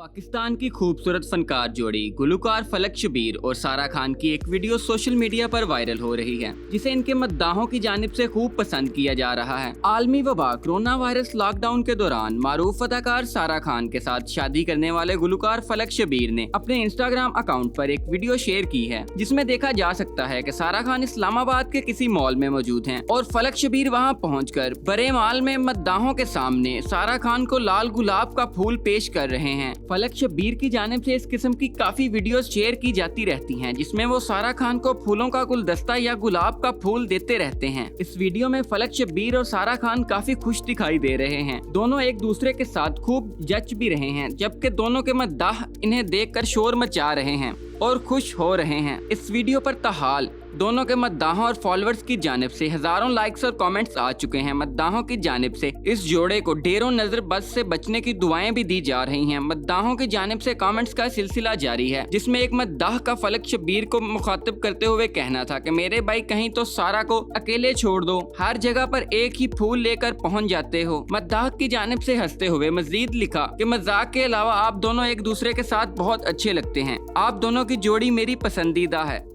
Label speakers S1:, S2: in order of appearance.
S1: पाकिस्तान की खूबसूरत फनकार जोड़ी गुलकार फलक शबीर और सारा खान की एक वीडियो सोशल मीडिया पर वायरल हो रही है, जिसे इनके मद्दाहों की जानिब से खूब पसंद किया जा रहा है। आलमी वबा कोरोना वायरस लॉकडाउन के दौरान मारूफ अदाकार सारा खान के साथ शादी करने वाले गुलकार फलक शबीर ने अपने इंस्टाग्राम अकाउंट पर एक वीडियो शेयर की है, जिसमें देखा जा सकता है कि सारा खान इस्लामाबाद के किसी मॉल में मौजूद हैं और फलक शबीर वहां पहुंचकर बड़े माल में मद्दाहों के सामने सारा खान को लाल गुलाब का फूल पेश कर रहे हैं। फलक शबीर की जानिब से इस किस्म की काफी वीडियोस शेयर की जाती रहती हैं, जिसमें वो सारा खान को फूलों का गुलदस्ता या गुलाब का फूल देते रहते हैं। इस वीडियो में फलक शबीर और सारा खान काफी खुश दिखाई दे रहे हैं। दोनों एक दूसरे के साथ खूब जच भी रहे हैं, जबकि दोनों के मद्दाह इन्हें देखकर शोर मचा रहे हैं और खुश हो रहे हैं। इस वीडियो पर ताहाल दोनों के मद्दाहों और फॉलोअर्स की जानिब से हजारों लाइक्स और कमेंट्स आ चुके हैं। मद्दाहों की जानिब से इस जोड़े को ढेरों नजर बद से बचने की दुआएं भी दी जा रही हैं। मद्दाहों की जानिब से कमेंट्स का सिलसिला जारी है, जिसमें एक मद्दाह का फलक शबीर को मुखातिब करते हुए कहना था कि मेरे भाई कहीं तो सारा को अकेले छोड़ दो, हर जगह पर एक ही फूल लेकर पहुंच जाते हो। मद्दाह की जानिब से हंसते हुए मजीद लिखा कि मजाक के अलावा आप दोनों एक दूसरे के साथ बहुत अच्छे लगते हैं, आप दोनों की जोड़ी मेरी पसंदीदा है।